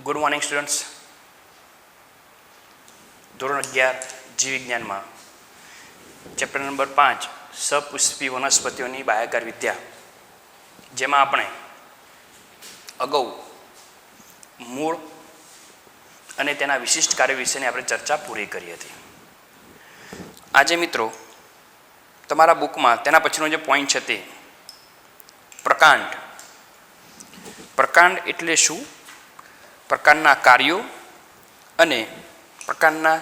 Good morning students. ધોરણ 11 જીવ વિજ્ઞાનમાં ચેપ્ટર નંબર 5 સપુષ્પી વનસ્પતિઓની બાહ્યકાર વિદ્યા, જેમાં આપણે અગાઉ મૂળ અને તેના વિશિષ્ટ કાર્ય વિશેની આપણે ચર્ચા પૂરી કરી હતી. આજે મિત્રો તમારા બુકમાં તેના પછીનો જે પોઈન્ટ છે તે પ્રકાંડ. પ્રકાંડ એટલે શું, પ્રકારના કાર્યો અને પ્રકારના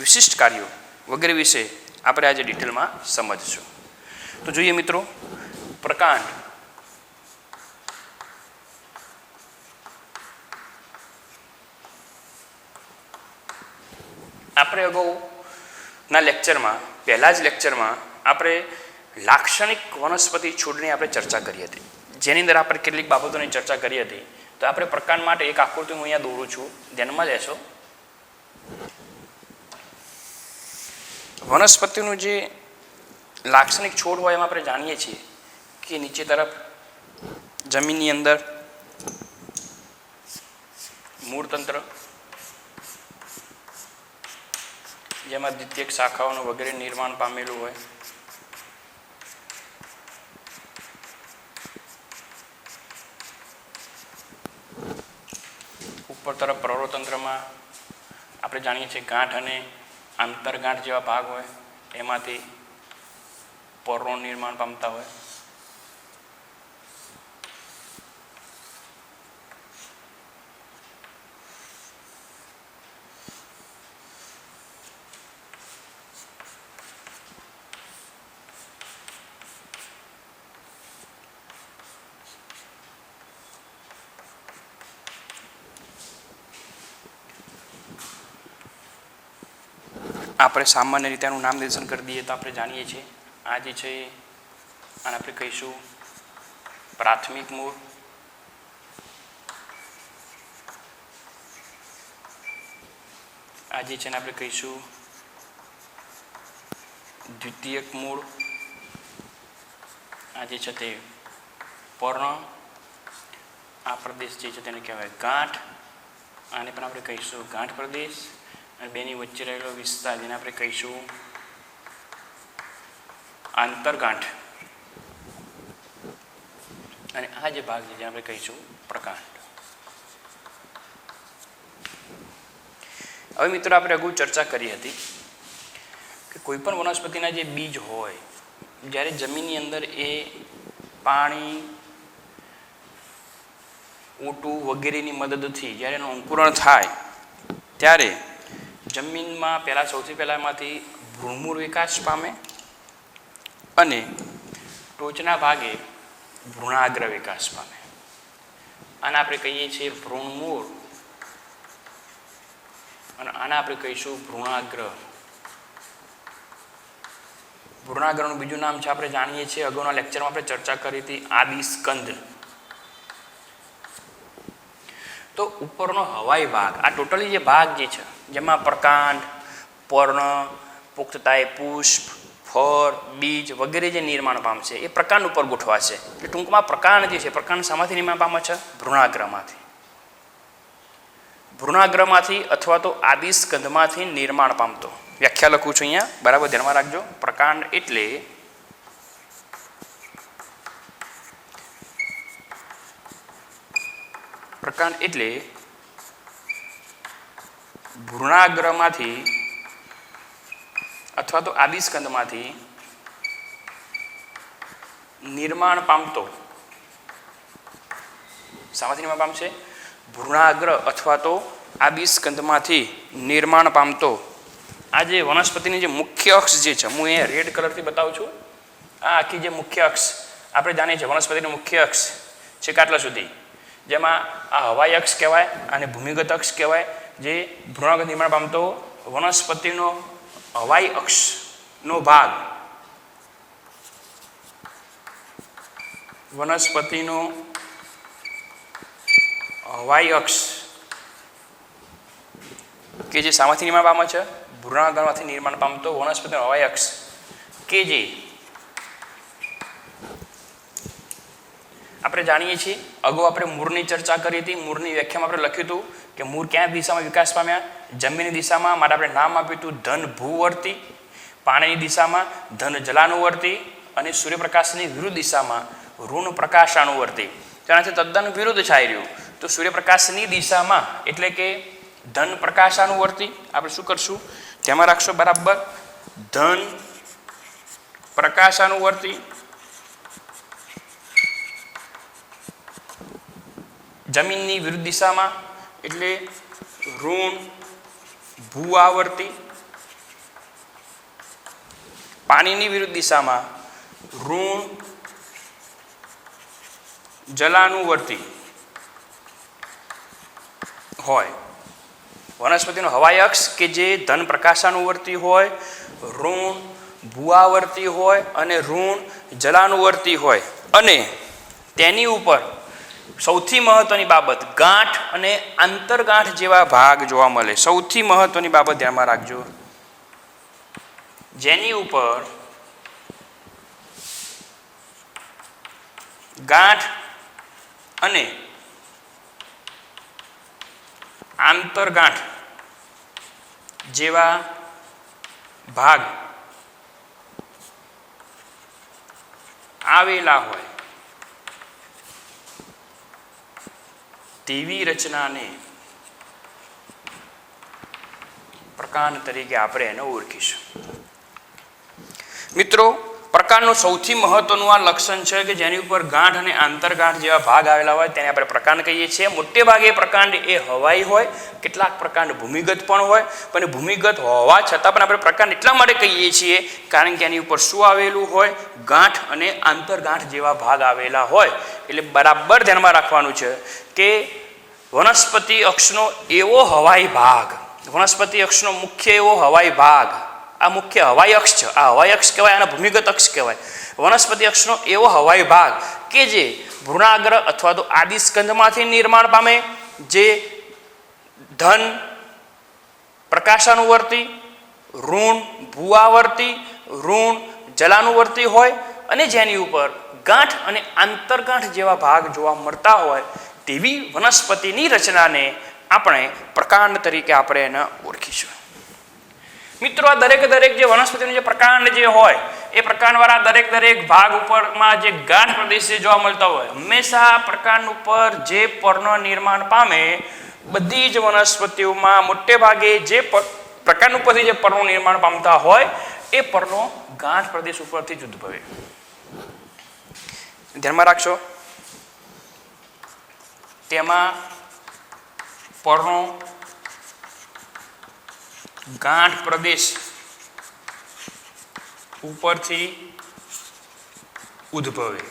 વિશિષ્ટ કાર્યો વગેરે વિશે આપણે આજે ડિટેલમાં સમજીશું. તો જોઈએ મિત્રો, પ્રકાંડ આપણે અગાઉના લેક્ચરમાં, પહેલા જ લેક્ચરમાં આપણે લાક્ષણિક વનસ્પતિ છોડની આપણે ચર્ચા કરી હતી, જેની અંદર આપણે કેટલીક બાબતોની ચર્ચા કરી હતી. તો આપણે પ્રકાંડ માટે એક આકૃતિ હું અહીંયા દોરું છું, ધ્યાનમાં લેશો. વનસ્પતિનું જે લાક્ષણિક છોડ હોય એમાં આપણે જાણીએ છીએ કે નીચે તરફ જમીનની અંદર મૂળતંત્ર, જેમાં દ્વિતીયક શાખાઓનું વગેરે નિર્માણ પામેલું હોય. ઉપર તરફ પ્રવરોતંત્રમાં આપણે જાણીએ છીએ ગાંઠ અને આંતરગાંઠ જેવા ભાગ હોય, એમાંથી પર્ણો નિર્માણ પામતા હોય. આપણે સામાન્ય રીતે આનું નામ નિર્દેશન કરી દઈએ તો આપણે જાણીએ છીએ આ જે છે આને આપણે કહીશું પ્રાથમિક મૂળ. આ જે છે ને આપણે કહીશું દ્વિતીયક મૂળ. આ જે છે તે પર્ણ. આ પ્રદેશ જે છે તેને કહેવાય ગાંઠ. આને પણ આપણે કહીશું ગાંઠ પ્રદેશ. અને બેની વચ્ચે રહેલો વિસ્તાર જેને આપણે કહીશું આંતરગાંઠ. અને આ જે ભાગ છે જેને આપણે કહીશું પ્રકાંડ. હવે મિત્રો, આપણે અગાઉ ચર્ચા કરી હતી કે કોઈ પણ વનસ્પતિના જે બીજ હોય, જ્યારે જમીનની અંદર એ પાણી, ઊંટું વગેરેની મદદથી જ્યારે એનું અંકુરણ થાય ત્યારે જમીનમાં સૌથી પહેલાં એમાંથી ભ્રૂણમૂળ વિકાસ પામે અને ટોચના ભાગે ભ્રૂણાગ્ર વિકાસ પામે. આને આપણે કહીએ છીએ ભ્રૂણમૂળ અને આને આપણે કહીશું ભ્રૂણાગ્ર. ભ્રૂણાગ્રનું બીજું નામ છે, આપણે જાણીએ છીએ, અગાઉના લેક્ચરમાં આપણે ચર્ચા કરી હતી, આદિસ્કંદ. તો ઉપરનો હવાઈ ભાગ, આ ટોટલી જે ભાગ જે છે જેમાં પ્રકાંડ, પર્ણ, પુખ્તતાએ પુષ્પ, ફળ, બીજ વગેરે જે નિર્માણ પામશે એ પ્રકાંડ ઉપર ગોઠવાશે. એટલે ટૂંકમાં પ્રકાંડ જે છે, પ્રકાંડ શામાંથી નિર્માણ પામે છે? ભ્રૂણાગ્રમાંથી. ભ્રૂણાગ્રમાંથી અથવા તો આદિસ્કંદમાંથી નિર્માણ પામતો. વ્યાખ્યા લખું છું અહીંયા, બરાબર ધ્યાનમાં રાખજો. પ્રકાંડ એટલે ભ્રૂણાગ્રમાંથી અથવા તો આદિસ્કંદમાંથી નિર્માણ પામતો. શામાંથી નિર્માણ પામશે? ભ્રૂણાગ્ર અથવા તો આદિસ્કંદમાંથી નિર્માણ પામતો. આ જે વનસ્પતિની જે મુખ્ય અક્ષ જે છે, હું અહીંયા રેડ કલરથી બતાવું છું. આ આખી જે મુખ્ય અક્ષ આપણે જાણીએ છીએ, વનસ્પતિનો મુખ્ય અક્ષ છે કાટલા સુધી, જેમાં આ હવાઈ અક્ષ કહેવાય અને ભૂમિગત અક્ષ કહેવાય. જે ભ્રૂણાગ્ર નિર્માણ પામતો વનસ્પતિનો હવાઈ અક્ષનો ભાગ, વનસ્પતિનો હવાઈ અક્ષ કે જે શામાંથી નિર્માણ પામે છે? ભ્રૂણાગ્રમાંથી નિર્માણ પામતો વનસ્પતિનો હવાઈ અક્ષ કે જે આપણે જાણીએ છીએ, અગાઉ આપણે મૂળની ચર્ચા કરી હતી. મૂળની વ્યાખ્યામાં આપણે લખ્યું હતું કે મૂળ ક્યાં દિશામાં વિકાસ પામ્યા? જમીનની દિશામાં. માટે આપણે નામ આપ્યું હતું ધન ભૂવર્તી. પાણીની દિશામાં ધન જલાનુવર્તી. અને સૂર્યપ્રકાશની વિરુદ્ધ દિશામાં ઋણ પ્રકાશાનુવર્તી. તેનાથી તદ્દન વિરુદ્ધ થઈ રહ્યું. તો સૂર્યપ્રકાશની દિશામાં એટલે કે ધન પ્રકાશાનુવર્તી. આપણે શું કરશું? તેમાં રાખશો બરાબર ધન પ્રકાશાનુવર્તી. જમીનની વિરુદ્ધ દિશામાં એટલે ઋણ ભૂઆવર્તી. પાણીની વિરુદ્ધ દિશામાં ઋણ જલાનુવર્તી હોય. વનસ્પતિનો હવાઈ અક્ષ કે જે ધન પ્રકાશાનુવર્તી હોય, ઋણ ભૂઆવર્તી હોય અને ઋણ જલાનુવર્તી હોય. અને તેની ઉપર સૌથી મહત્વની બાબત ગાંઠ અને આંતરગાંઠ જેવા ભાગ જોવા મળે. સૌથી મહત્વની બાબત ધ્યાનમાં રાખજો. જેની ઉપર ગાંઠ અને આંતરગાંઠ જેવા ભાગ આવેલા હોય તેવી રચનાને પ્રકાંડ તરીકે આપણે એને ઓળખીશું. મિત્રો, પ્રકાંડનું સૌથી મહત્વનું આ લક્ષણ છે કે જેની ઉપર ગાંઠ અને આંતરગાંઠ જેવા ભાગ આવેલા હોય તેને આપણે પ્રકાંડ કહીએ છીએ. મોટે ભાગે પ્રકાંડ એ હવાઈ હોય, કેટલાક પ્રકાંડ ભૂમિગત પણ હોય. પણ ભૂમિગત હોવા છતાં પણ આપણે પ્રકાંડ એટલા માટે કહીએ છીએ કારણ કે એની ઉપર શું આવેલું હોય? ગાંઠ અને આંતરગાંઠ જેવા ભાગ આવેલા હોય. એટલે બરાબર ધ્યાનમાં રાખવાનું છે કે વનસ્પતિ અક્ષનો એવો હવાઈ ભાગ, વનસ્પતિ અક્ષનો મુખ્ય એવો હવાઈ ભાગ, આ મુખ્ય હવાઈ અક્ષ છે. આ હવાઈ અક્ષ કહેવાય, આને ભૂમિગત અક્ષ કહેવાય. વનસ્પતિ અક્ષનો એવો હવાઈ ભાગ કે જે ભ્રૂણાગ્ર અથવા તો આદિસ્કંધમાંથી નિર્માણ પામે, જે ધન પ્રકાશાનુવર્તી, ઋણ ભૂઆવર્તી, ઋણ જલાનુવર્તી હોય અને જેની ઉપર ગાંઠ અને આંતરગાંઠ જેવા ભાગ જોવા મળતા હોય તેવી વનસ્પતિની રચનાને આપણે પ્રકાંડ તરીકે આપણે એને ઓળખીશું. મિત્રો, આ દરેક જે વનસ્પતિનું જે પ્રકાંડ જે હોય એ પ્રકાંડવાળા દરેક ભાગ ઉપરમાં જે ગાંઠ પ્રદેશ જોવા મળતા હોય, હંમેશા પ્રકાંડ ઉપર જે પર્ણ નિર્માણ પામે બધી જ વનસ્પતિઓમાં મોટે ભાગે જે પ્રકાંડ ઉપરથી જે પર્ણો નિર્માણ પામતા હોય એ પર્ણો ગાંઠ પ્રદેશ ઉપરથી જ ઉદ્ભવે. ધ્યાનમાં રાખશો. તેમાં પર્ણો ગાંઠ પ્રદેશ ઉપરથી ઉદ્ભવે.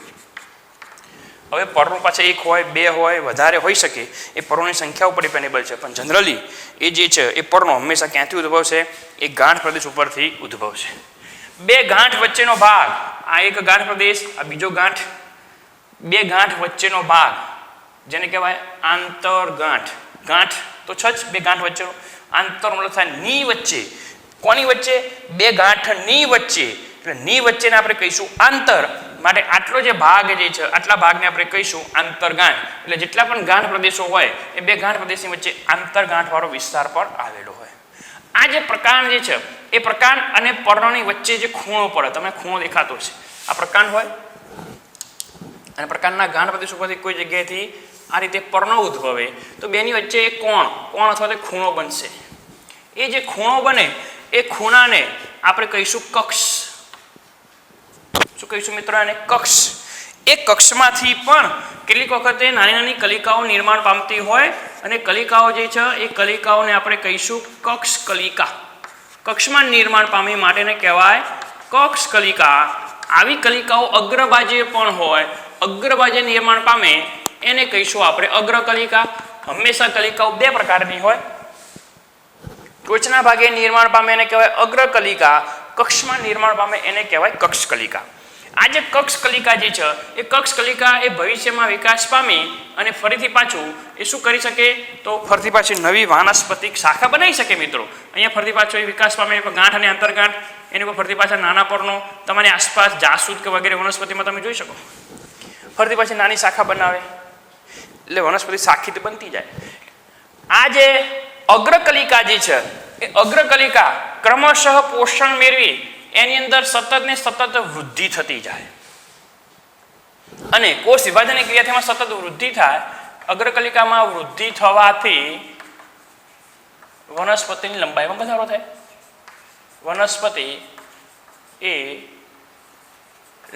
હવે પર્ણો પાછા એક હોય, બે હોય, વધારે હોઈ શકે. એ પર્ણોની સંખ્યા ઉપર ડિપેન્ડેબલ છે. પણ જનરલી એ જે છે એ પર્ણો હંમેશા ક્યાંથી ઉદ્ભવશે? એ ગાંઠ પ્રદેશ ઉપરથી ઉદ્ભવશે. બે ગાંઠ વચ્ચેનો ભાગ, આ એક ગાંઠ પ્રદેશ, આ બીજો ગાંઠ, બે ગાંઠ વચ્ચેનો ભાગ જેને કહેવાય આંતરગાંઠ. ગાંઠ તો છે જ, બે ગાંઠ વચ્ચેનો આંતર મતલબ થાય ની વચ્ચે. કોની વચ્ચે? બે ગાંઠની વચ્ચે. એટલે ની વચ્ચેને આપણે કહીશું આંતર. માટે આટલો જે ભાગ જે છે આટલા ભાગને આપણે કહીશું આંતરગાંઠ. એટલે જેટલા પણ ગાંઠ પ્રદેશો હોય એ બે ગાંઠ પ્રદેશની વચ્ચે આંતરગાંઠ વાળો વિસ્તાર પણ આવેલો હોય. આ જે પ્રકાંડ જે છે એ પ્રકાંડ અને પર્ણની વચ્ચે જે ખૂણો પડે, તમને ખૂણો દેખાતો છે, આ પ્રકાંડ હોય અને પ્રકાંડના ગાંઠ પ્રદેશ ઉપરથી કોઈ જગ્યાએથી આ રીતે પર્ણો ઉદ્ભવે તો બેની વચ્ચે એક કોણ અથવા તો ખૂણો બનશે. એ જે ખૂણો બને એ ખૂણાને આપણે કહીશું કક્ષ. શું કહીશું મિત્રો? એને કક્ષ. એ કક્ષમાંથી પણ કેટલીક વખતે નાની કલિકાઓ નિર્માણ પામતી હોય અને કલિકાઓ જે છે એ કલિકાઓને આપણે કહીશું કક્ષ કલિકા. કક્ષમાં નિર્માણ પામી માટેને કહેવાય કક્ષ કલિકા. આવી કલિકાઓ અગ્રબાજ્ય પણ હોય, અગ્રબાજ્ય નિર્માણ પામે એને કહીશું આપણે અગ્રકલિકા. હંમેશા કલિકાઓ બે પ્રકારની હોય. ટોચના ભાગે નિર્માણ પામે એને કહેવાય અગ્રકલિકા, કક્ષમાં નિર્માણ પામે એને કહેવાય કક્ષકલિકા. આ જે કક્ષકલિકા જે છે એ કક્ષકલિકા એ ભવિષ્યમાં વિકાસ પામી અને ફરીથી પાછું એ શું કરી શકે? તો ફરીથી પાછી નવી વાનસ્પતિક શાખા બનાવી શકે. મિત્રો, અહીંયા ફરીથી પાછો એ વિકાસ પામે ગાંઠ અને આંતરગાંઠ, એની ઉપર ફરીથી પાછા નાના પર્ણો તમારી આસપાસ જાસૂદ કે વગેરે વનસ્પતિમાં તમે જોઈ શકો. ફરીથી પાછી નાની શાખા બનાવે એટલે વનસ્પતિ શાખિત બનતી જાય. આ જે અગ્રકલિકા જે છે એ અગ્રકલિકા ક્રમશઃ પોષણ મેળવી એની અંદર સતત ને સતત વૃદ્ધિ થતી જાય અને કોષ વિભાજનની ક્રિયાથી સતત વૃદ્ધિ થાય. અગ્રકલિકામાં વૃદ્ધિ થવાથી વનસ્પતિની લંબાઈમાં વધારો થાય. વનસ્પતિ એ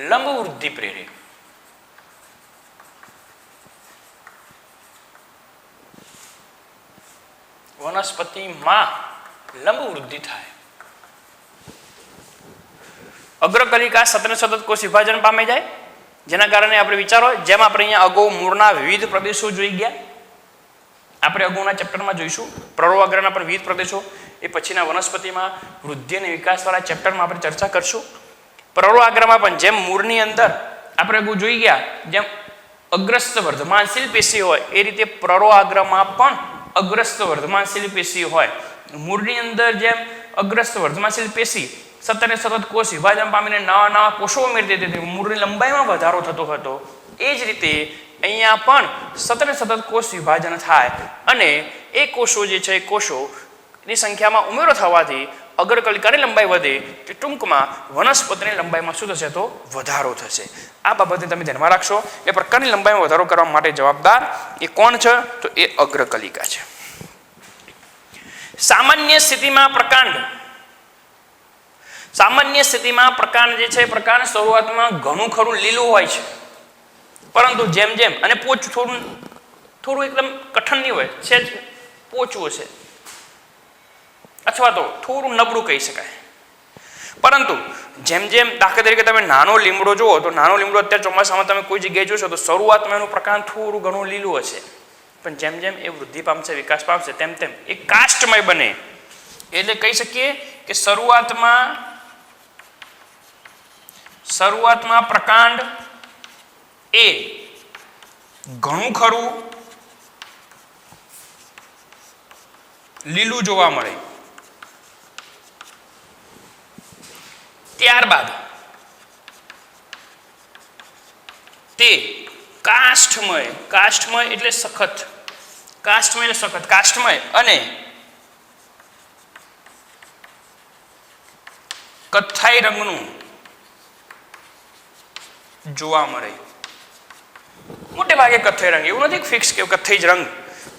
લંબ વૃદ્ધિ પ્રેરે. વનસ્પતિમાં લંબ વૃદ્ધિ થાય. અગ્રકલિકા સતત ને સતત કોષ વિભાજન પામે જાય, જેના કારણે આપણે વિચારો જેમ આપણે અહીંયા અગાઉ મૂળના વિવિધ પ્રદેશો જોઈ ગયા, આપણે અગાઉના ચેપ્ટરમાં જોઈશું પ્રરોહાગ્રના પણ વિવિધ પ્રદેશો, એ પછીના વનસ્પતિમાં વૃદ્ધિ અને વિકાસવાળા ચેપ્ટરમાં આપણે ચર્ચા કરશું. પ્રરોહાગ્રમાં પણ જેમ મૂળની અંદર આપણે અગાઉ જોઈ ગયા જેમ અગ્રસ્ત વર્ધમાનશીલ પેશી હોય એ રીતે પ્રરોહાગ્રમાં પણ અગ્રસ્ત વર્ધમાનશીલ પેશી હોય. મૂળની અંદર જેમ અગ્રસ્ત વર્ધમાનશીલ પેશી સતત ને સતત કોષ વિભાજન પામીને નવા નવા કોષો ઉમેરતી હતી, મૂળની લંબાઈમાં વધારો થતો હતો. એ જ રીતે અહીંયા પણ સતત ને સતત કોષ વિભાજન થાય અને એ કોષો જે છે એ કોષોની સંખ્યામાં ઉમેરો થવાથી અગ્રકલિકાની લંબાઈ વધે, કે ટૂંકમાં વનસ્પતિની લંબાઈમાં શું થશે તો વધારો થશે. આ બાબતને તમે ધ્યાનમાં રાખશો. એ પ્રકારની લંબાઈમાં વધારો કરવા માટે જવાબદાર એ કોણ છે તો એ અગ્રકલિકા છે. સામાન્ય સ્થિતિમાં પ્રકાંડ, સામાન્ય સ્થિતિમાં પ્રકાંડ જે છે પ્રકાંડ શરૂઆતમાં ઘણું ખરું લીલું હોય છે, પરંતુ જેમ જેમ અને પોચું થોડું એકદમ કઠણ નહીં હોય, છે જ પોચું હશે અથવા તો થોડું નબળું કહી શકાય. પરંતુ જેમ જેમ દાખલા તરીકે તમે નાનો લીમડો જુઓ તો નાનો લીમડો અત્યારે ચોમાસામાં તમે કોઈ જગ્યાએ જોશો તો શરૂઆતમાં એનું પ્રકાંડ થોડું ઘણું લીલું હશે, પણ જેમ જેમ એ વૃદ્ધિ પામશે વિકાસ પામશે તેમ તેમ એ કાષ્ઠમય બને. એટલે કહી શકીએ કે શરૂઆતમાં પ્રકાંડ એ ઘણું ખરું લીલું જોવા મળે, ત્યારબાદ તે કાષ્ઠમય એટલે સખત, કાષ્ઠમય અને કથ્થાઈ રંગનું જોવા મળે. મોટે ભાગે કથ્થાઈ રંગ, એવું નથી ફિક્સ કે કથ્થાઈ જ રંગ,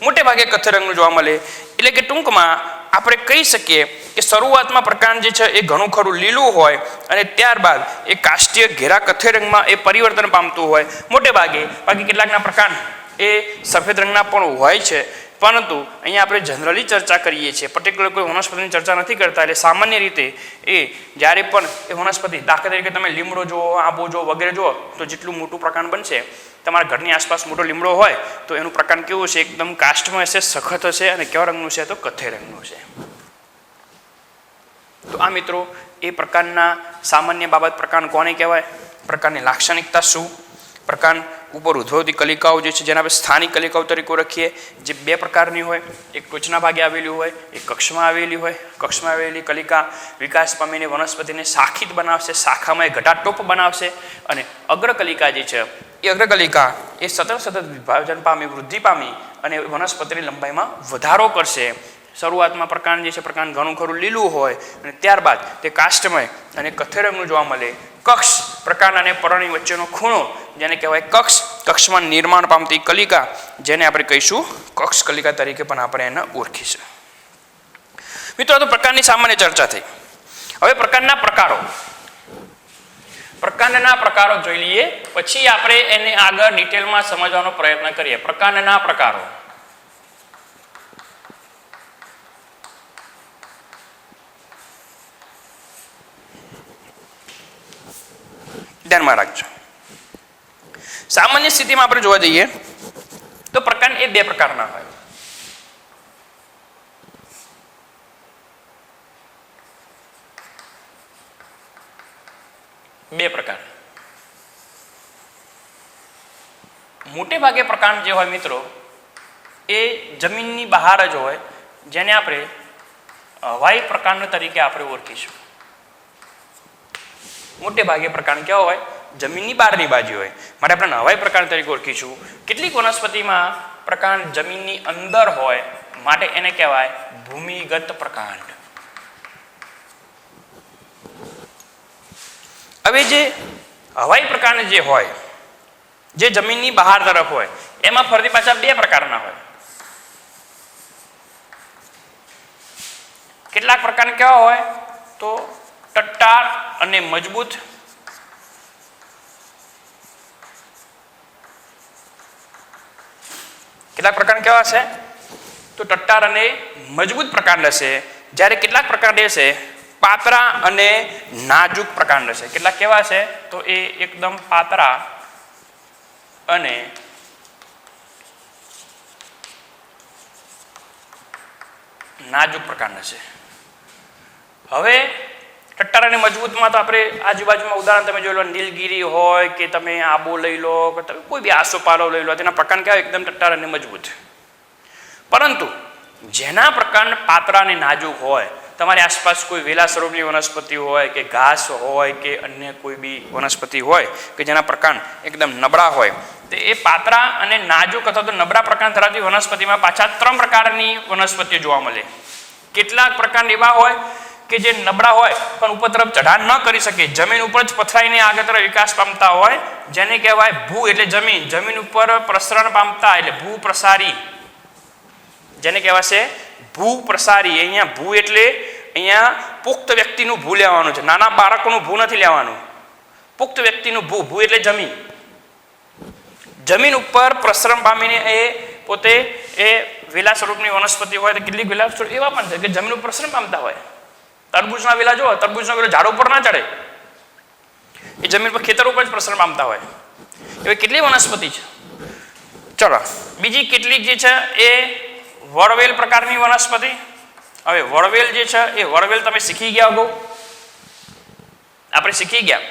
મોટે ભાગે કથ્થાઈ રંગનું જોવા મળે. એટલે કે ટૂંકમાં આપણે કહી શકીએ કે શરૂઆતમાં પ્રકાંડ જે છે એ ઘણું ખરું લીલું હોય અને ત્યારબાદ એ કાષ્ઠીય ઘેરા કથ્થાઈ રંગમાં એ પરિવર્તન પામતું હોય. મોટે ભાગે બાકી કેટલાકના પ્રકાંડ એ સફેદ રંગના પણ હોય છે, પરંતુ અહીંયા આપણે જનરલી ચર્ચા કરીએ છીએ, પર્ટિક્યુલર કોઈ વનસ્પતિની ચર્ચા નથી કરતા. એટલે સામાન્ય રીતે એ જ્યારે પણ એ વનસ્પતિ, દાખલા તરીકે તમે લીમડો જુઓ, આંબો જુઓ વગેરે જુઓ તો જેટલું મોટું પ્રકાંડ બનશે, તમારા ઘરની આસપાસ મોટો લીમડો હોય તો એનું પ્રકાંડ કેવું છે, એકદમ કાષ્ઠમય હશે, સખત હશે અને કેવા રંગનું છે તો કથ્થાઈ રંગનું છે. તો આ મિત્રો એ પ્રકારના સામાન્ય બાબત પ્રકાંડ કોને કહેવાય, પ્રકારની લાક્ષણિકતા શું, પ્રકાંડ ઉપર ઉદ્ભવતી કલિકાઓ જે છે જેના આપણે સ્થાનિક કલિકાઓ તરીકે ઓળખીએ, જે બે પ્રકારની હોય, એક ટોચના ભાગે આવેલી હોય, એક કક્ષમાં આવેલી હોય. કક્ષમાં આવેલી કલિકા વિકાસ પામીને વનસ્પતિને શાખિત બનાવશે, શાખામાં ઘટાટોપ બનાવશે, અને અગ્રકલિકા જે છે એ અગ્રકલિકા એ સતત વિભાજન પામી, વૃદ્ધિ પામી અને વનસ્પતિની લંબાઈમાં વધારો કરશે. શરૂઆતમાં પ્રકાંડ જે છે પ્રકાંડ ઘણું ખરું લીલું હોય અને ત્યારબાદ તે કાષ્ઠમય અને કથ્થાઈ રંગનું જોવા મળે. કક્ષ પ્રકાંડ અને પર્ણની વચ્ચેનો ખૂણો જેને કહેવાય કક્ષ, કક્ષમાં નિર્માણ પામતી કલિકા જેને આપણે કહીશું કક્ષ કલિકા તરીકે પણ આપણે એને ઓળખીશું. મિત્રો, તો પ્રકારની સામાન્ય ચર્ચા થઈ. હવે પ્રકારના પ્રકારો જોઈ લઈએ, પછી આપણે એને આગળ ડિટેલમાં સમજવાનો પ્રયત્ન કરીએ. પ્રકારના પ્રકારો. ધ્યાનમાં રાખજો. સામાન્ય સ્થિતિમાં આપણે જોવા જઈએ તો પ્રકાંડ એ બે પ્રકારના હોય. બે પ્રકાર. મોટે ભાગે પ્રકાંડ જે હોય મિત્રો એ જમીનની બહાર જ હોય, જેને આપણે હવાઈ પ્રકાંડ તરીકે આપણે ઓળખીશું. મોટે ભાગે પ્રકાંડ કેવા હોય, જમીનની બહારની બાજુ હોય, માટે આપણે હવાઈ પ્રકાંડ તરીકે ઓળખીશું. કેટલીક વનસ્પતિમાં પ્રકાંડ જમીનની અંદર હોય, માટે એને કહેવાય ભૂમિગત પ્રકાંડ. હવે જે હવાઈ પ્રકાંડ જે હોય, જે જમીનની બહાર તરફ હોય, એમાં ફરીથી પાછા બે પ્રકારના હોય. કેટલાક પ્રકાર કેવા હોય તો ટટ્ટાર અને મજબૂત. કેટલાક પ્રકાર કેવા છે તો ટટ્ટાર અને મજબૂત પ્રકાંડ હશે, જ્યારે કેટલાક પ્રકાંડ છે પાતળા અને નાજુક પ્રકાંડ હશે. કેટલાક કેવા છે તો એ એકદમ પાતળા અને નાજુક પ્રકાંડ હશે. હવે ટટ્ટાર અને મજબૂતમાં તો આપણે આજુબાજુમાં ઉદાહરણ તમે જોઈ લો, નીલગિરી હોય કે તમે આબો લઈ લો કે તમે કોઈ બી આસોપાલવ લઈ લો, તેના પ્રકાંડ કેવા એકદમ ટટ્ટાર અને મજબૂત. પરંતુ જેના પ્રકાંડ પાતળા અને નાજુક હોય, તમારી આસપાસ કોઈ વેલા સ્વરૂપની વનસ્પતિ હોય કે ઘાસ હોય કે અન્ય કોઈ બી વનસ્પતિ હોય કે જેના પ્રકાંડ એકદમ નબળા હોય, તો એ પાતળા અને નાજુક અથવા તો નબળા પ્રકાંડ ધરાવતી વનસ્પતિમાં પાછા 3 પ્રકારની વનસ્પતિઓ જોવા મળે. કેટલાક પ્રકાંડ એવા હોય કે જે નબળા હોય પણ ઉપર તરફ ચઢાણ ન કરી શકે, જમીન ઉપર જ પથરાઈને આગળ તરફ વિકાસ પામતા હોય, જેને કહેવાય ભૂ એટલે જમીન, જમીન ઉપર પ્રસરણ પામતા એટલે ભૂ પ્રસારી, જેને કહેવાશે ભૂ પ્રસારી. અહીંયા ભૂ એટલે અહીંયા પુખ્ત વ્યક્તિનું ભૂ લેવાનું છે, નાના બાળકોનું ભૂ નથી લેવાનું. પુખ્ત વ્યક્તિનું ભૂ, ભૂ એટલે જમીન. જમીન ઉપર પ્રસરણ પામીને એ પોતે એ વેલા સ્વરૂપની વનસ્પતિ હોય તો કેટલીક વેલા સ્વરૂપ એવા પણ છે કે જમીન ઉપર પ્રસરણ પામતા હોય. તરબૂચના વેલા જો, તરબૂચનો વેલો ઝાડ ઉપર ના ચડે, એ જમીન પર ખેતર ઉપર જ પ્રસરણ પામતા હોય. એવી કેટલી વનસ્પતિ છે. ચલો બીજી કેટલીક જે છે એ વડવેલ પ્રકારની વનસ્પતિ. હવે વડવેલ જે છે એ વડવેલ તમે શીખી ગયા અગાઉ, આપણે શીખી ગયા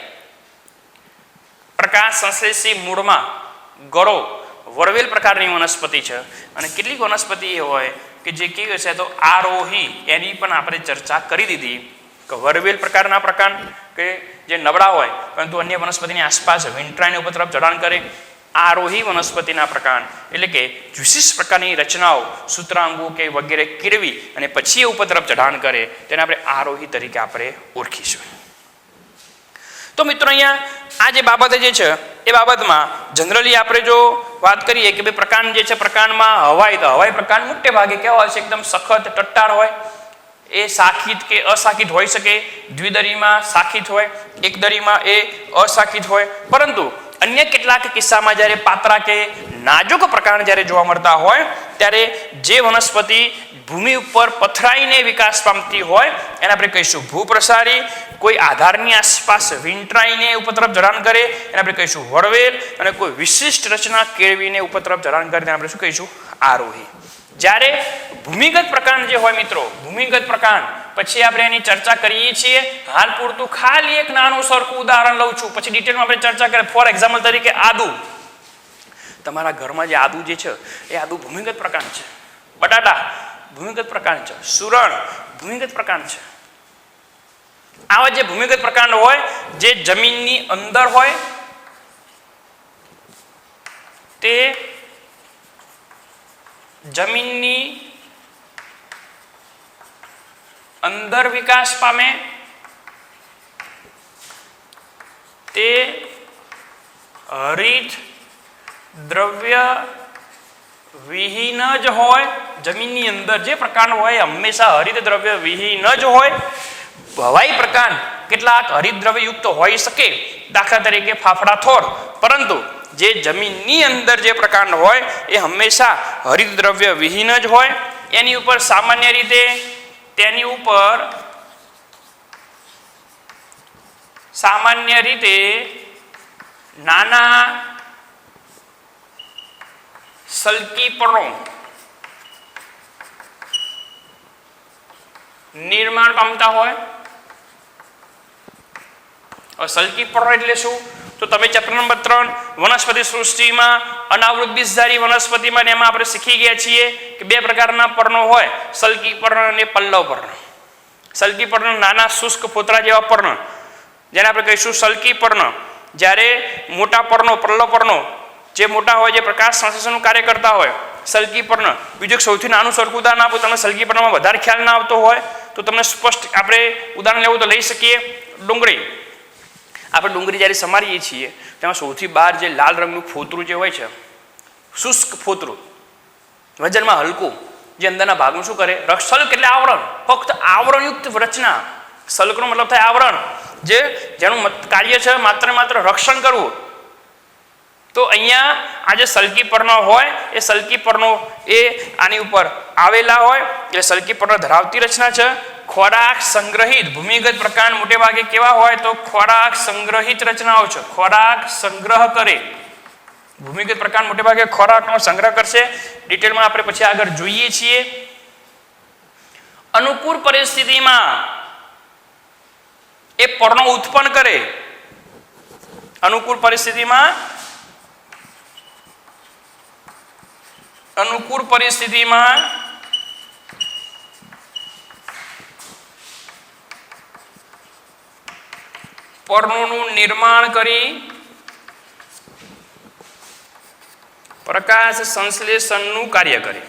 પ્રકાશ સંશ્લેષી મૂળમાં ગળો વડવેલ પ્રકારની વનસ્પતિ છે. અને કેટલીક વનસ્પતિ એ હોય કે જે કેવી છે તો આરોહી, એની પણ આપણે ચર્ચા કરી દીધી કે વડવેલ પ્રકારના પ્રકાંડ કે જે નબળા હોય પરંતુ અન્ય વનસ્પતિની આસપાસ વિંટરાઈને ઉપર તરફ ચઢાણ કરે. આરોહી વનસ્પતિના પ્રકાંડ એટલે કે વિશિષ્ટ પ્રકારની રચનાઓ સૂત્રાંગો કે વગેરે કેળવી અને પછી એ ઉપર તરફ ચઢાણ કરે, તેને આપણે આરોહી તરીકે આપણે ઓળખીશું. તો મિત્રો અહીંયા આ જે બાબત જે છે એ બાબતમાં જનરલી આપણે જો વાત કરીએ કે ભાઈ પ્રકાંડ જે છે, પ્રકાંડમાં હવાઈ, તો હવાઈ પ્રકાંડ મોટે ભાગે કેવા હોય છે એકદમ સખત ટટ્ટાર હોય, એ શાખિત કે અશાખિત હોઈ શકે. દ્વિદરીમાં શાખિત હોય, એકદરીમાં એ અશાખિત હોય. પરંતુ અન્ય કેટલાક કિસ્સામાં જ્યારે પાતળા કે નાજુક પ્રકાંડ જ્યારે જોવા મળતા હોય ત્યારે જે વનસ્પતિ ભૂમિ ઉપર પથરાઈને વિકાસ પામતી હોય એને આપણે કહીશું ભૂપ્રસારી. કોઈ આધારની આસપાસ વીંટરાઈને ઉપર તરફ ચઢાણ કરે એને આપણે કહીશું વડવેલ. અને કોઈ વિશિષ્ટ રચના કેળવીને ઉપર તરફ ચઢાણ કરે તેને આપણે શું કહીશું? આરોહી. જ્યારે ભૂમિગત પ્રકાંડ જે હોય મિત્રો, ભૂમિગત પ્રકાંડ પછી આપણે એની ચર્ચા કરીએ છીએ. હાલ પૂરતું ખાલી એક નાનું સરખું ઉદાહરણ લઉં છું, પછી ડિટેલમાં આપણે ચર્ચા કરીએ. ફોર એક્ઝામ્પલ તરીકે આદુ. તમારા ઘરમાં જે આદુ જે છે એ આદુ ભૂમિગત પ્રકાંડ છે. બટાટા ભૂમિગત પ્રકાંડ છે. સુરણ ભૂમિગત પ્રકાંડ છે. આવા જે ભૂમિગત પ્રકાંડ હોય જે જમીનની અંદર હોય તે જમીનની અંદર વિકાસ પામે, તે હરિત દ્રવ્ય વિહીન જ હોય. જમીનની અંદર જે પ્રકાંડ હોય હંમેશા હરિત દ્રવ્ય વિહીન જ હોય. હવાઈ પ્રકાંડ કેટલાક હરિત દ્રવ્ય યુક્ત હોઈ શકે, દાખલા તરીકે ફાફડા થોર, પરંતુ જે જમીનની અંદર જે પ્રકાંડ હોય એ હંમેશા હરિત દ્રવ્ય વિહીન જ હોય. એની ઉપર સામાન્ય રીતે તેની ઉપર સામાન્ય રીતે નાના સલ્કી પર્ણો નિર્માણ પામતા હોય. સલ્કી પર્ણો એટલે શું? તો તમે ચેપ્ટર નંબર 3 વનસ્પતિ સૃષ્ટિમાં અનાવૃત બીજધારી વનસ્પતિમાં એમાં આપણે શીખી ગયા છીએ કે બે પ્રકારના પર્ણો હોય, સલ્કી પર્ણ અને પલ્લવ પર્ણ. સલ્કી પર્ણ નાના શુષ્ક ફોતરા જેવા પર્ણ જેને આપણે કહીશું સલ્કી પર્ણ. જ્યારે મોટા પર્ણો પલ્લવ પર્ણો જે મોટા હોય, જે પ્રકાશ સંશ્લેષણનું કાર્ય કરતા હોય સલકી પર્ણ. બીજું એક સૌથી નાનું સરખું ઉદાહરણ આપું, તમને સલકી પર્ણમાં વધારે ખ્યાલ ના આવતો હોય તો તમને સ્પષ્ટ આપણે ઉદાહરણ લેવું તો લઈ શકીએ ડુંગળી. આપણે ડુંગળી જ્યારે સમારીએ છીએ તેમાં સૌથી બહાર જે લાલ રંગનું ફોતરું જે હોય છે, શુષ્ક ફોતરું, વજનમાં હલકું, જે અંદરના ભાગનું શું કરે, સલ્ક એટલે આવરણ, ફક્ત આવરણયુક્ત રચના. સલ્કનો મતલબ થાય આવરણ, જેનું કાર્ય છે માત્ર રક્ષણ કરવું. તો અહીંયા આ જે સલકી પર્ણો હોય એ સલકી પર્ણો એ આની ઉપર આવેલા હોય એટલે સલકી પર્ણ ધરાવતી રચના છે. ખોરાક સંગ્રહિત ભૂમિગત પ્રકાર મોટે ભાગે કેવા હોય તો ખોરાક સંગ્રહિત રચનાઓ છે. ખોરાક સંગ્રહ કરે, ભૂમિગત પ્રકાર મોટે ભાગે ખોરાકનો સંગ્રહ કરશે. ડિટેલમાં આપણે પછી આગળ જોઈએ છીએ. અનુકૂળ પરિસ્થિતિમાં એ પર્ણો ઉત્પન્ન કરે. અનુકૂળ પરિસ્થિતિમાં પર્ણોનું નિર્માણ કરી પ્રકાશ સંશ્લેષણનું કાર્ય કરે.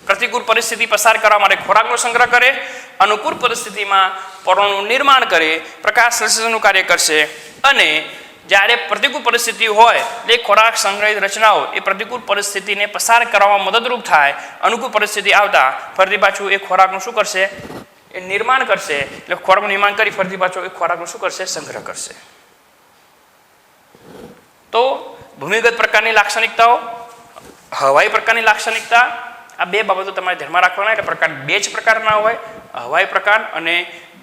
પ્રતિકૂળ પરિસ્થિતિ પસાર કરવા માટે ખોરાકનો સંગ્રહ કરે, અનુકૂળ પરિસ્થિતિમાં પર્ણોનું નિર્માણ કરે, પ્રકાશ સંશ્લેષણનું કાર્ય કરશે. અને જ્યારે પ્રતિકૂળ પરિસ્થિતિ હોય એટલે ખોરાક સંગ્રહિત રચનાઓ એ પ્રતિકૂળ પરિસ્થિતિને પસાર કરવામાં મદદરૂપ થાય. અનુકૂળ પરિસ્થિતિ આવતા ફરીથી પાછું એ ખોરાકનું શું કરશે, એ નિર્માણ કરશે. એટલે ખોરાકનું નિર્માણ કરી ફરીથી પાછું એ ખોરાકનું શું કરશે, સંગ્રહ કરશે. તો ભૂમિગત પ્રકારની લાક્ષણિકતાઓ, હવાઈ પ્રકારની લાક્ષણિકતા, આ બે બાબતો તમારે ધ્યાનમાં રાખવાના. એટલે પ્રકાર બે જ પ્રકારના હોય, હવાઈ પ્રકાર અને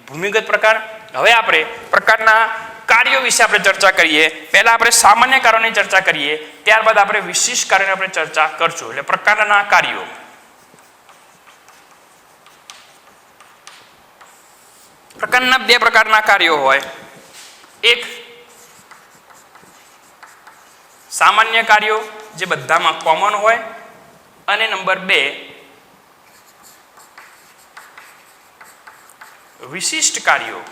ભૂમિગત પ્રકાર. હવે આપણે પ્રકારના કાર્યો વિશે આપણે ચર્ચા કરીએ. પહેલા આપણે સામાન્ય કાર્યોની ચર્ચા કરીએ, ત્યારબાદ આપણે વિશિષ્ટ કાર્યોની આપણે ચર્ચા કરશું. એટલે પ્રકારના કાર્યો. પ્રકારના બે પ્રકારના કાર્યો હોય. એક સામાન્ય કાર્યો જે બધામાં કોમન હોય, અને નંબર 2 વિશિષ્ટ કાર્યો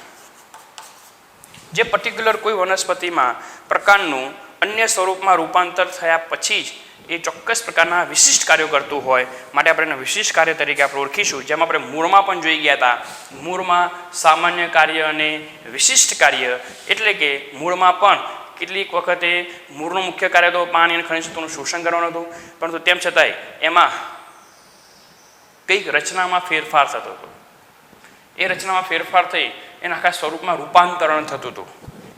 જે પર્ટિક્યુલર કોઈ વનસ્પતિમાં પ્રકારનું અન્ય સ્વરૂપમાં રૂપાંતર થયા પછી જ એ ચોક્કસ પ્રકારના વિશિષ્ટ કાર્યો કરતું હોય. માટે આપણે એને વિશિષ્ટ કાર્ય તરીકે આપણે ઓળખીશું. જેમ આપણે મૂળમાં પણ જોઈ ગયા હતા, મૂળમાં સામાન્ય કાર્ય અને વિશિષ્ટ કાર્ય. એટલે કે મૂળમાં પણ કેટલીક વખતે મૂળનું મુખ્ય કાર્ય તો પાણી અને ખનિજ તત્વોનું શોષણ કરવાનું હતું, પરંતુ તેમ છતાંય એમાં કંઈક રચનામાં ફેરફાર થતો હતો. એ રચનામાં ફેરફાર થઈ એના આખા સ્વરૂપમાં રૂપાંતરણ થતું હતું.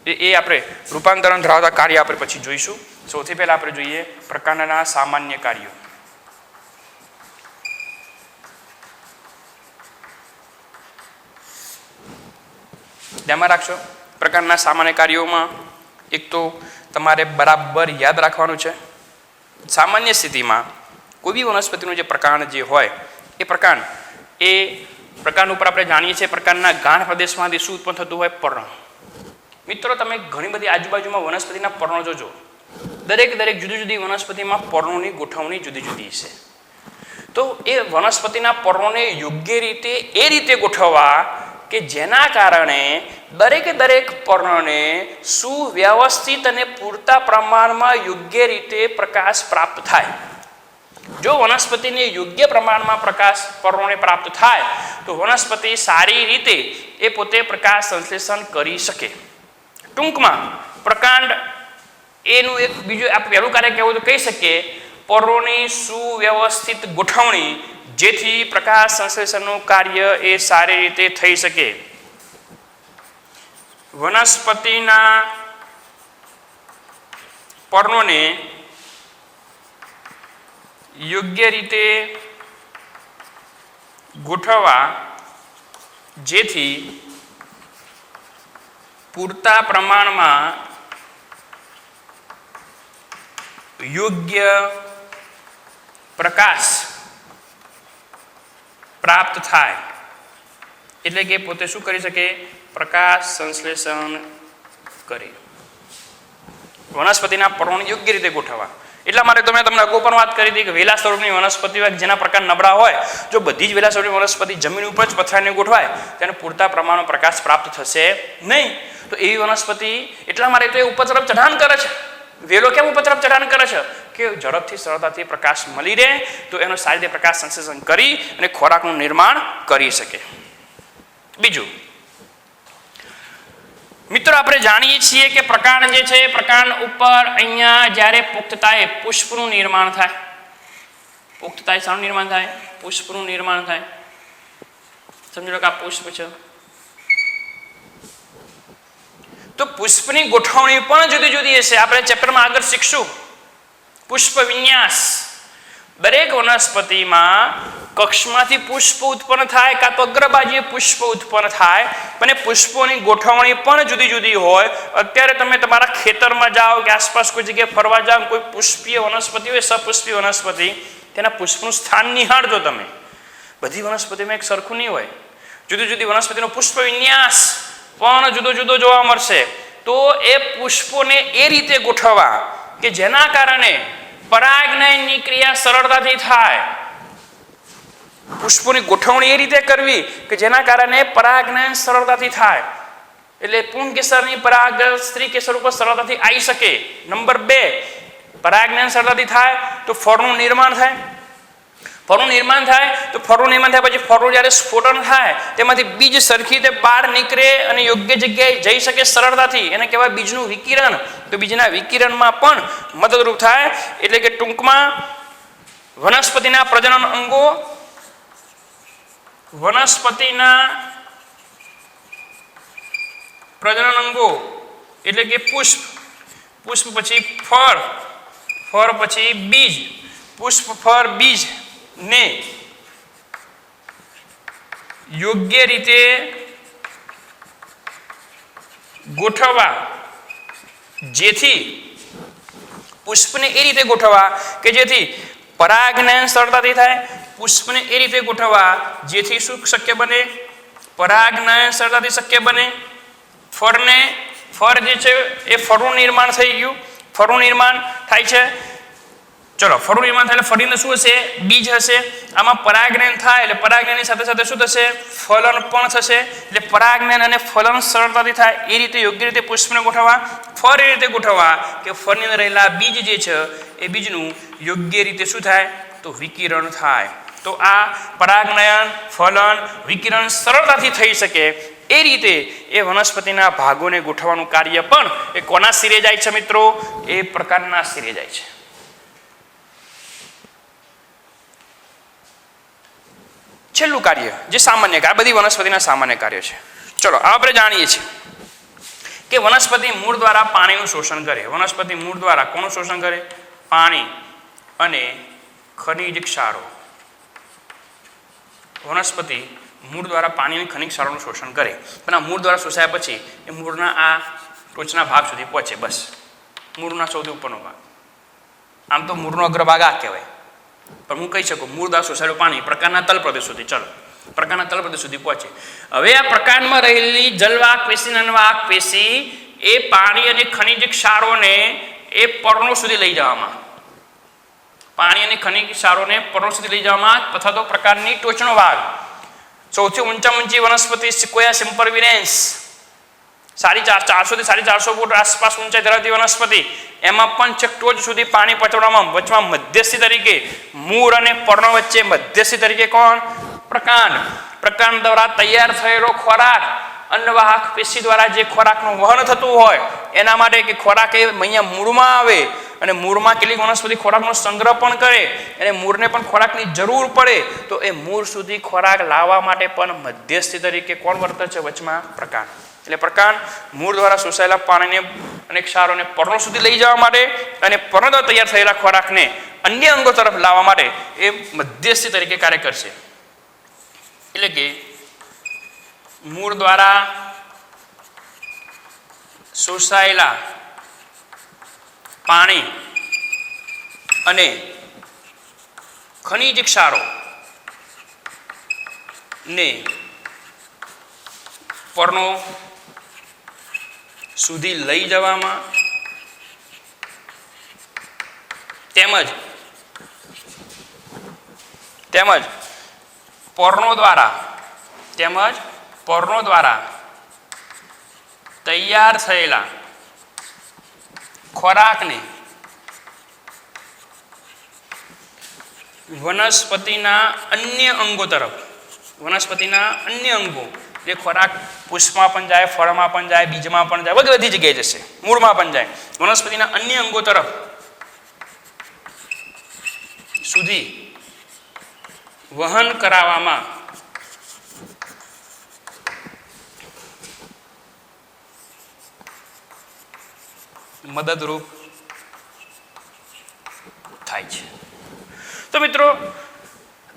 એ આપણે રૂપાંતરણ ધરાવતા કાર્ય આપણે પછી જોઈશું. સૌથી પહેલાં આપણે જોઈએ પ્રકારના સામાન્ય કાર્યો. ધ્યાનમાં રાખશો, પ્રકારના સામાન્ય કાર્યોમાં એક તો તમારે બરાબર યાદ રાખવાનું છે, સામાન્ય સ્થિતિમાં કોઈ બી વનસ્પતિનું જે પ્રકાર જે હોય એ પ્રકાર ઉપર આપણે જાણીએ છીએ પ્રકારના ગાઢ પ્રદેશમાંથી શું ઉત્પન્ન થતું હોય, પર્ણ. મિત્રો, તમે ઘણી બધી આજુબાજુમાં વનસ્પતિના પર્ણો જોજો. દરેક જુદી જુદી વનસ્પતિમાં પર્ણોની ગોઠવણી જુદી જુદી છે. તો એ વનસ્પતિના પર્ણોને યોગ્ય રીતે એ રીતે ગોઠવવા કે જેના કારણે દરેક પર્ણને સુવ્યવસ્થિત અને પૂરતા પ્રમાણમાં યોગ્ય રીતે પ્રકાશ પ્રાપ્ત થાય. જો વનસ્પતિને યોગ્ય પ્રમાણમાં પ્રકાશ પર્ણોને પ્રાપ્ત થાય તો વનસ્પતિ સારી રીતે એ પોતે પ્રકાશ સંશ્લેષણ કરી શકે. ટૂંકમાં પ્રકાંડ એનું એક બીજું આપણે પહેલું કાર્ય કહેવું તો કહી શકીએ પર્ણોની સુવ્યવસ્થિત ગોઠવણી, જેથી પ્રકાશ સંશ્લેષણનું કાર્ય એ સારી રીતે થઈ શકે. વનસ્પતિના પર્ણોને યોગ્ય રીતે ગોઠવવા જેથી પૂરતા પ્રમાણમાં યોગ્ય પ્રકાશ પ્રાપ્ત થાય. એટલે કે પોતે શું કરી શકે, પ્રકાશ સંશ્લેષણ કરી. વનસ્પતિના પર્ણોને યોગ્ય રીતે ગોઠવવા. એટલા માટે તો મેં તમને અગાઉ પણ વાત કરી હતી કે વેલા સ્વરૂપની વનસ્પતિ હોય જેના પ્રકાર નબળા હોય, જો બધી જ વેલા સ્વરૂપની વનસ્પતિ જમીન ઉપર જ પથરાઈને ગોઠવાય તેને પૂરતા પ્રમાણમાં પ્રકાશ પ્રાપ્ત થશે નહીં. તો એવી વનસ્પતિ એટલા માટે તો એ ઉપર તરફ ચઢાણ કરે છે. વેલો કેમ ઉપર તરફ ચઢાણ કરે છે કે ઝડપથી સરળતાથી પ્રકાશ મળી રહે તો એનો સારી રીતે પ્રકાશ સંશ્લેષણ કરી અને ખોરાકનું નિર્માણ કરી શકે. બીજું મિત્રો આપણે જાણીએ છીએ કે પ્રકાંડ જે છે પ્રકાંડ ઉપર અહીંયા જ્યારે પુખ્તતાએ પુષ્પનું નિર્માણ થાય, પુખ્તતાએ શાનું નિર્માણ થાય? પુષ્પનું નિર્માણ થાય. સમજો કે આ પુષ્પ છે તો પુષ્પની ગોઠવણી પણ જુદી જુદી હશે. આપણે ચેપ્ટરમાં આગળ શીખશું પુષ્પ વિન્યાસ. દરેક વનસ્પતિમાં કક્ષમાંથી પુષ્પ ઉત્પન્ન થાય કાં તો અગ્રબાજુએ પુષ્પ ઉત્પન્ન થાય અને પુષ્પોની ગોઠવણી પણ જુદી જુદી હોય. અત્યારે તમે તમારા ખેતરમાં જાઓ કે આસપાસ કોઈ જગ્યાએ ફરવા જાઓ, કોઈ પુષ્પીય વનસ્પતિ હોય, સપુષ્પીય વનસ્પતિ, તેના પુષ્પનું સ્થાન નિહાળજો તમે. બધી વનસ્પતિમાં એક સરખું નહીં હોય. જુદી જુદી વનસ્પતિનો પુષ્પ વિન્યાસ પણ જુદો જુદો જોવા મળશે. તો એ પુષ્પોને એ રીતે ગોઠવવા કે જેના કારણે પરાગનયનની ક્રિયા સરળતાથી થાય. પુષ્પોની ગોઠવણી એ રીતે કરવી કે જેના કારણે પરાગનયન સરળતાથી થાય. એટલે પુંકેસરની પરાગ સ્ત્રી કેસર ઉપર સરળતાથી આવી શકે. નંબર 2, પરાગનયન સરળતાથી થાય તો ફળનું નિર્માણ થાય. ફળનું નિર્માણ થાય તો ફળનું નિર્માણ થાય પછી ફળનું જ્યારે સ્ફોટન થાય તેમાંથી બીજ સરખી રીતે બહાર નીકળે અને યોગ્ય જગ્યાએ જઈ શકે સરળતાથી. એને કહેવાય બીજનું વિકિરણ. તો બીજના વિકિરણમાં પણ મદદરૂપ થાય. એટલે કે ટૂંકમાં વનસ્પતિના પ્રજનન અંગો, વનસ્પતિના પ્રજનન અંગો એટલે કે પુષ્પ, પુષ્પ પછી ફળ, ફળ પછી બીજ, પુષ્પ ફળ બીજ ને યોગ્ય રીતે ગોઠવવા. જેથી પુષ્પને એ રીતે ગોઠવવા કે જેથી પરાગનયન સરળતાથી થાય. પુષ્પને એ રીતે ગોઠવવા જેથી શું શક્ય બને? પરાગનયન સરળતાથી શક્ય બને. ફળને, ફળ જે છે એ ફળનું નિર્માણ થઈ ગયું, ફળનું નિર્માણ થાય છે. ચલો ફળનું નિર્માણ થાય એટલે ફળીને શું હશે? બીજ હશે. આમાં પરાગનયન થાય એટલે પરાગનયનની સાથે સાથે શું થશે? ફલન પણ થશે. એટલે પરાગનયન અને ફલન સરળતાથી થાય એ રીતે યોગ્ય રીતે પુષ્પને ગોઠવવા. ફળ એ રીતે ગોઠવવા કે ફળની અંદર રહેલા બીજ જે છે એ બીજનું યોગ્ય રીતે શું થાય? તો વિકિરણ થાય. તો આ પરાગનયન, ફલન, વિકિરણ સરળતાથી થઈ શકે એ રીતે એ વનસ્પતિના ભાગોને ગોઠવવાનું કાર્ય પણ એ કોના શિરે જાય છે મિત્રો? એ પ્રકાંડના શિરે જાય છે. છેલ્લું કાર્ય જે સામાન્ય કાર્ય, આ બધી વનસ્પતિના સામાન્ય કાર્ય છે. ચલો આપણે જાણીએ છીએ કે વનસ્પતિ મૂળ દ્વારા પાણીનું શોષણ કરે. વનસ્પતિ મૂળ દ્વારા કોનું શોષણ કરે? પાણી અને ખનિજ ક્ષારો. વનસ્પતિ મૂળ દ્વારા પાણી અને ખનિજ ક્ષારોનું શોષણ કરે. પણ આ મૂળ દ્વારા શોષાયા પછી એ મૂળના આ ટોચના ભાગ સુધી પહોંચે. બસ મૂળના સૌથી ઉપરનો ભાગ. આમ તો મૂળનો અગ્રભાગ આ કહેવાય, પણ હું કહી શકું મૂળ દ્વારા શોષાયેલું પાણી પ્રકારના તલ પ્રદેશ સુધી, ચલો પ્રકારના તલ પ્રદેશ સુધી પહોંચે. હવે આ પ્રકાંડમાં રહેલી જલવાહક પેશી, નનવાહક પેશી એ પાણી અને ખનિજ ક્ષારોને એ પર્ણો સુધી લઈ જવામાં, પાણી અને ખનિજ ક્ષારોને પર્ણો સુધી લઈ જવામાં તથા તો પ્રકારની ટોચનો ભાગ, સૌથી ઊંચી વનસ્પતિ સિક્વોયા સિમ્પરવિરેન્સ, 450 થી 450 ફૂટ આસપાસ ઊંચાઈ ધરાવતી વનસ્પતિ, એમાં પણ છેક ટોચ સુધી પાણી પહોંચાડવામાં વચમાં મધ્યસ્થી તરીકે મૂળ અને પર્ણો વચ્ચે મધ્યસ્થી તરીકે કોણ? પ્રકાંડ. પ્રકાંડ દ્વારા તૈયાર થયેલો ખોરાક અન્નવાહક પેશી દ્વારા જે ખોરાકનું વહન થતું હોય એના માટે કે ખોરાક એ અહીંયા મૂળમાં આવે અને મૂળમાં કેટલીક વનસ્પતિ ખોરાકનો સંગ્રહ પણ કરે અને મૂળને પણ ખોરાકની જરૂર પડે તો એ મૂળ સુધી ખોરાક લાવવા માટે પણ મધ્યસ્થી તરીકે કોણ વર્તે છે? વચમાં પ્રકાંડ. એટલે પ્રકાંડ મૂળ દ્વારા શોષાયેલા પાણીને અને ક્ષારોને પર્ણો સુધી લઈ જવા માટે અને પર્ણો દ્વારા તૈયાર થયેલા ખોરાકને અન્ય અંગો તરફ લાવવા માટે એ મધ્યસ્થી તરીકે કાર્ય કરશે. એટલે કે મૂળ દ્વારા શોષાયેલા પાણી અને ખનિજ ક્ષારો ને પર્ણો સુધી લઈ જવામાં તેમજ પર્ણો દ્વારા તૈયાર થયેલા ખોરાકને વનસ્પતિના અન્ય અંગો તરફ, વનસ્પતિના અન્ય અંગો જે ખોરાક પુષ્પમાં પણ જાય, ફળમાં પણ જાય, બીજમાં પણ જાય, બધી જગ્યાએ જશે, મૂળમાં પણ જાય, વનસ્પતિના અન્ય અંગો તરફ સુધી વહન કરાવવામાં મદદરૂપ થાય છે. તો મિત્રો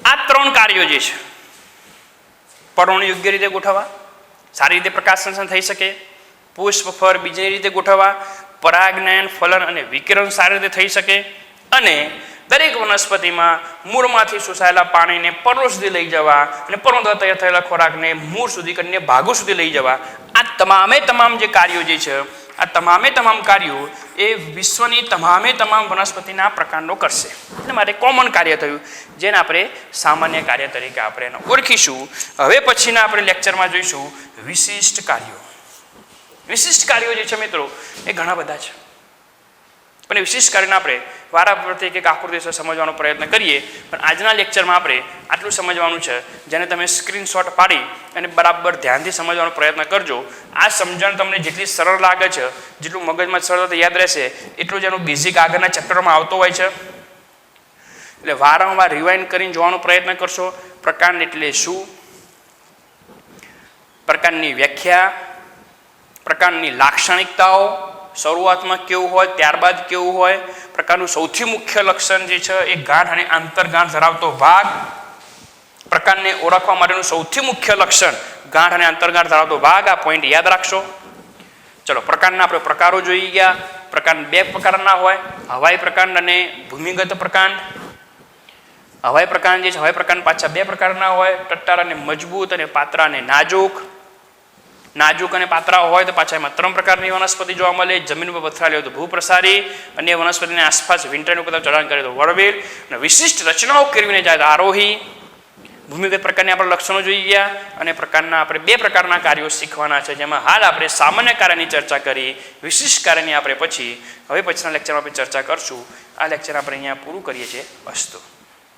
આ ત્રણ કાર્યો જે છે, પર્ણોને યોગ્ય રીતે ગોઠવવા, સારી રીતે પ્રકાશ સંશ્લેષણ થઈ શકે, પુષ્પ ફળ બીજની રીતે ગોઠવવા, પરાગનયન ફલન અને વિકિરણ સારી રીતે થઈ શકે, અને દરેક વનસ્પતિમાં મૂળમાંથી શોષાયેલા પાણીને પર્ણો સુધી લઈ જવા અને પર્ણો દ્વારા તૈયાર થયેલા ખોરાકને મૂળ સુધી કરીને ભાગો સુધી લઈ જવા. આ તમામ જે કાર્યો જે છે, આ તમામ કાર્યો એ વિશ્વની તમામ વનસ્પતિના પ્રકારનો કરશે. એટલે માટે કોમન કાર્ય થયું, જેને આપણે સામાન્ય કાર્ય તરીકે આપણે એને ઓળખીશું. હવે પછીના આપણે લેક્ચરમાં જોઈશું વિશિષ્ટ કાર્યો. વિશિષ્ટ કાર્યો જે છે મિત્રો એ ઘણા બધા છે, પણ વિશિષ્ટ કાર્યને આપણે વારાફરતી એક આકૃતિ સમજવાનો પ્રયત્ન કરીએ. પણ આજના લેક્ચરમાં આપણે આટલું સમજવાનું છે, જેને તમે સ્ક્રીનશોટ પાડી અને બરાબર ધ્યાનથી સમજવાનો પ્રયત્ન કરજો. આ સમજણ તમને જેટલી સરળ લાગે છે, જેટલું મગજમાં સરળતા યાદ રહેશે, એટલું જ એનું બેઝિક આગળના ચેપ્ટરમાં આવતો હોય છે. એટલે વારંવાર રિવાઇન્ડ કરીને જોવાનો પ્રયત્ન કરશો. પ્રકાર એટલે શું, પ્રકારની વ્યાખ્યા, પ્રકારની લાક્ષણિકતાઓ, શરૂઆતમાં કેવું હોય, ત્યારબાદ કેવું હોય, પ્રકારનું સૌથી મુખ્ય લક્ષણ જે છે એ ગાંઠ અને આંતરગાંઠ ધરાવતો ભાગ, પ્રકારને ઓળખવા માટેનું સૌથી મુખ્ય લક્ષણ ગાંઠ અને આંતરગાંઠ ધરાવતો ભાગ. આ પોઈન્ટ યાદ રાખશો. ચલો, પ્રકારના આપણે પ્રકારો જોઈ ગયા. પ્રકાર બે પ્રકારના હોય, હવાઈ પ્રકાંડ અને ભૂમિગત પ્રકાંડ. હવાઈ પ્રકાંડ જે છે, હવાઈ પ્રકાંડ પાછા બે પ્રકારના હોય, ટટ્ટાર અને મજબૂત અને પાતળા અને નાજુક. નાજુક અને પાતળા હોય તો પાછા એમાં ત્રણ પ્રકારની વનસ્પતિ જોવા મળે. જમીન પર પથરાયેલી હોય તો ભૂપ્રસારી, અને વનસ્પતિની આસપાસ વિંટરની ઉપર ચઢાણ કરે તો વળવેલ, અને વિશિષ્ટ રચનાઓ કેળવીને જાય તો આરોહી. ભૂમિગત પ્રકારની આપણે લક્ષણો જોઈ ગયા, અને પ્રકારના આપણે બે પ્રકારના કાર્યો શીખવાના છે, જેમાં હાલ આપણે સામાન્ય કાર્યની ચર્ચા કરી. વિશિષ્ટ કાર્યની આપણે હવે પછીના લેક્ચરમાં આપણે ચર્ચા કરશું. આ લેક્ચર આપણે અહીંયા પૂરું કરીએ છીએ. અસ્તુ.